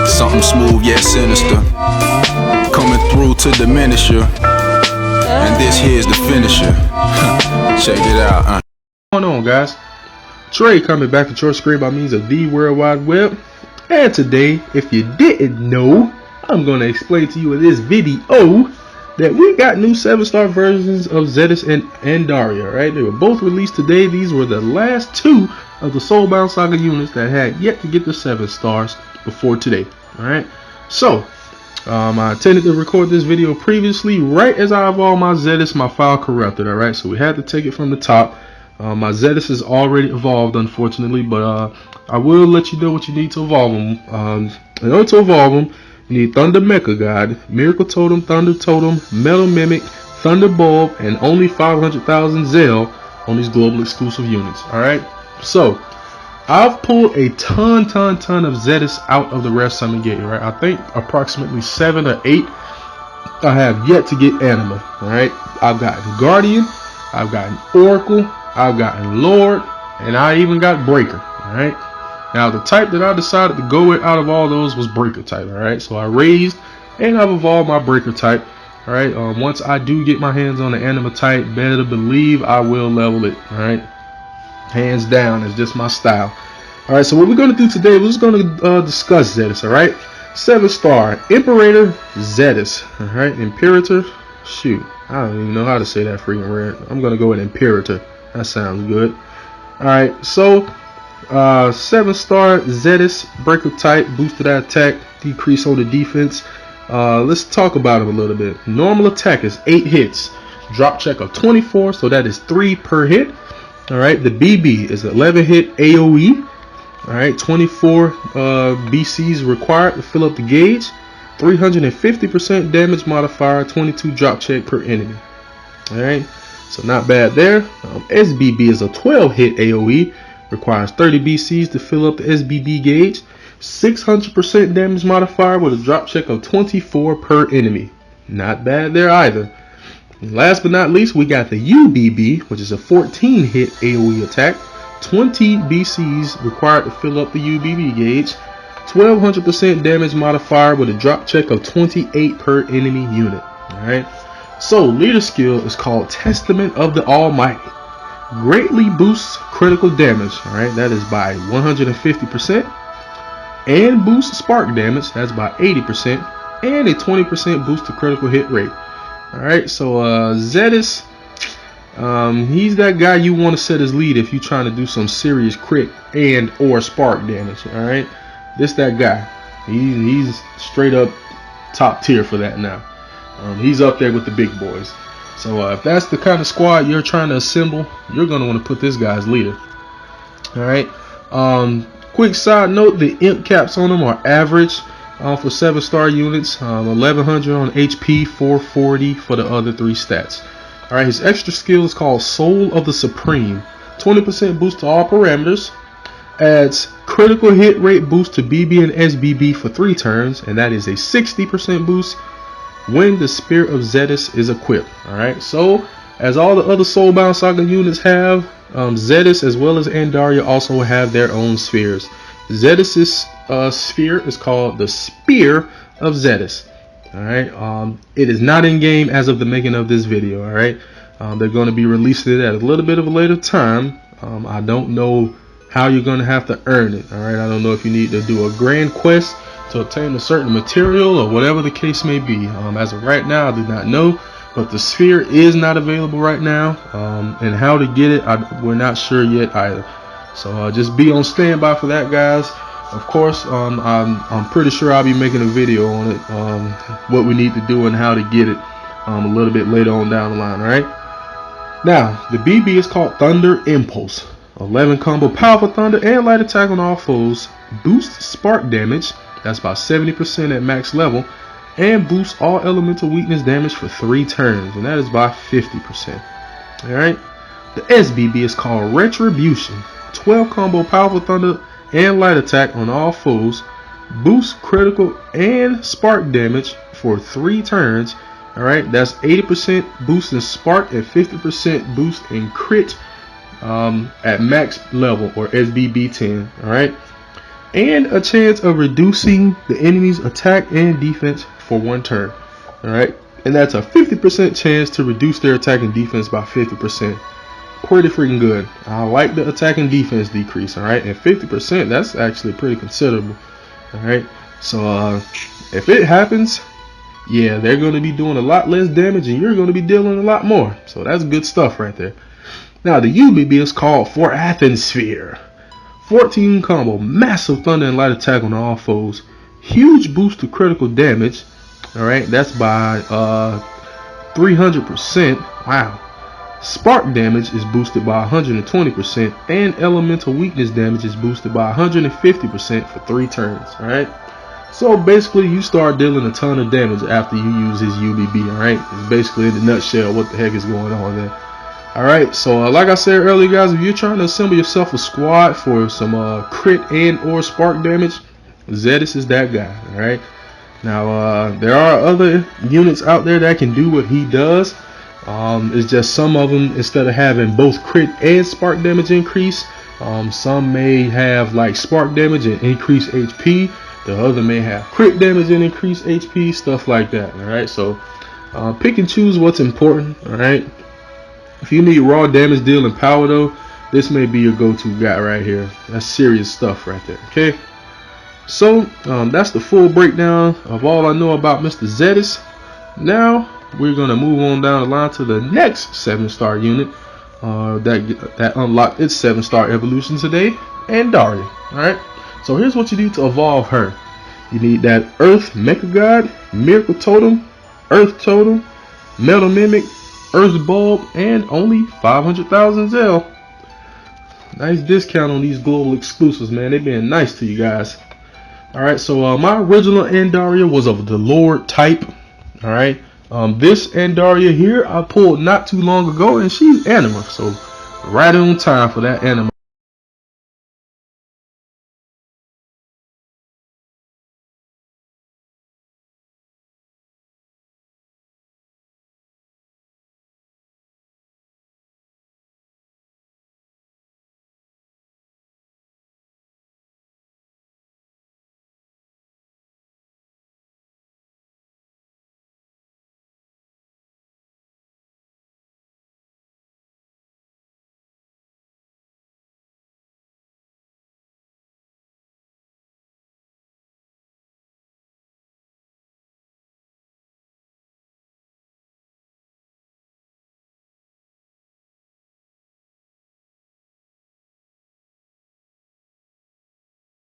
Something smooth yet sinister, coming through to diminish you. And this here's the finisher. Check it out. What's going on, guys? Trey coming back at your screen by means of the World Wide Web. And today, if you didn't know, I'm going to explain to you in this video that we got new 7-star versions of Zedus and Andaria, right? They were both released today. These were the last two of the Soulbound Saga units that had yet to get the 7 stars before today. Alright, so I intended to record this video previously right as I evolved my Zedus. My file corrupted, alright, so we had to take it from the top. My Zedus is already evolved, unfortunately, but I will let you know what you need to evolve them. In order to evolve them, you need Thunder Mecha God, Miracle Totem, Thunder Totem, Metal Mimic, Thunder Bulb, and only 500,000 Zell on these global exclusive units. Alright, so I've pulled a ton of Zedus out of the Rare Summon Gate, right? I think approximately 7 or 8 I have yet to get Anima, alright? I've gotten Guardian, I've gotten Oracle, I've gotten Lord, and I even got Breaker, alright? Now the type that I decided to go with out of all those was Breaker type, alright? So I raised and I've evolved my Breaker type, alright? Once I do get my hands on the Anima type, better believe I will level it, alright? Hands down, it's just my style. Alright, so what we're going to do today, we're just going to discuss Zedus, alright? 7-star Imperator Zedus, alright? Imperator, shoot, I don't even know how to say that freaking rare. I'm going to go with Imperator. That sounds good. Alright, so 7-star Zedus, Breaker type, boosted attack, decrease on the defense. Let's talk about him a little bit. Normal attack is 8 hits, drop check of 24, so that is 3 per hit. Alright, the BB is 11 hit AoE. Alright, 24 BCs required to fill up the gauge. 350% damage modifier, 22 drop check per enemy. Alright, so not bad there. SBB is a 12 hit AoE. Requires 30 BCs to fill up the SBB gauge. 600% damage modifier with a drop check of 24 per enemy. Not bad there either. And last but not least, we got the UBB, which is a 14 hit AoE attack. 20 BCs required to fill up the UBB gauge. 1200% damage modifier with a drop check of 28 per enemy unit. Alright. So leader skill is called Testament of the Almighty. Greatly boosts critical damage. Alright, that is by 150%. And boosts spark damage, that's by 80%. And a 20% boost to critical hit rate. Alright, so Zedus, he's that guy you want to set as lead if you're trying to do some serious crit and or spark damage. Alright, this that guy. He's straight up top tier for that now. He's up there with the big boys. So if that's the kind of squad you're trying to assemble, you're going to want to put this guy as leader. Alright, quick side note, the imp caps on them are average for 7-star units, 1100 on HP, 440 for the other 3 stats. Alright, his extra skill is called Soul of the Supreme. 20% boost to all parameters. Adds critical hit rate boost to BB and SBB for 3 turns, and that is a 60% boost when the Spirit of Zedus is equipped. Alright, so as all the other Soulbound Saga units have, Zedus as well as Andaria also have their own spheres. Zedus' sphere is called the Spear of Zedus. Alright, it is not in game as of the making of this video. Alright, they're going to be releasing it at a little bit of a later time. I don't know how you're going to have to earn it. Alright, I don't know if you need to do a grand quest to obtain a certain material or whatever the case may be. As of right now, I do not know, but the sphere is not available right now, and how to get it, we're not sure yet either. So just be on standby for that, guys. Of course, I'm pretty sure I'll be making a video on it, what we need to do and how to get it a little bit later on down the line. Alright, now the BB is called Thunder Impulse. 11 combo powerful thunder and light attack on all foes. Boosts spark damage, that's about 70% at max level, and boosts all elemental weakness damage for 3 turns, and that is by 50%. Alright, the SBB is called Retribution. 12 combo powerful thunder and light attack on all foes. Boosts critical and spark damage for 3 turns. Alright, that's 80% boost in spark and 50% boost in crit at max level, or SBB 10. Alright, and a chance of reducing the enemy's attack and defense for 1 turn. Alright, and that's a 50% chance to reduce their attack and defense by 50%. Pretty freaking good. I like the attack and defense decrease. Alright, and 50%, that's actually pretty considerable. Alright, so if it happens, yeah, they're going to be doing a lot less damage and you're going to be dealing a lot more. So that's good stuff right there. Now the UBB is called for Athensphere. 14 combo, massive thunder and light attack on all foes, huge boost to critical damage. Alright, that's by 300%. Wow. Spark damage is boosted by 120%, and elemental weakness damage is boosted by 150% for 3 turns. Alright, so basically you start dealing a ton of damage after you use his UBB. Alright, it's basically in a nutshell what the heck is going on there. Alright, so like I said earlier, guys, if you're trying to assemble yourself a squad for some crit and or spark damage, Zedus is that guy. Alright, now there are other units out there that can do what he does. It's just some of them, instead of having both crit and spark damage increase, some may have like spark damage and increase HP. The other may have crit damage and increase HP, stuff like that. Alright, so pick and choose what's important. Alright, if you need raw damage dealing power though, this may be your go-to guy right here. That's serious stuff right there. Okay, so that's the full breakdown of all I know about Mr. Zedus. Now we're gonna move on down the line to the next 7-star unit that unlocked its 7-star evolution today, Andaria. Alright, so here's what you need to evolve her. You need that Earth Mecha God, Miracle Totem, Earth Totem, Metal Mimic, Earth Bulb, and only 500,000 Zell. Nice discount on these global exclusives, man. They've been nice to you guys. Alright, so my original Andaria was of the Lord type. Alright, this Andaria here I pulled not too long ago, and she's anima, so right on time for that anima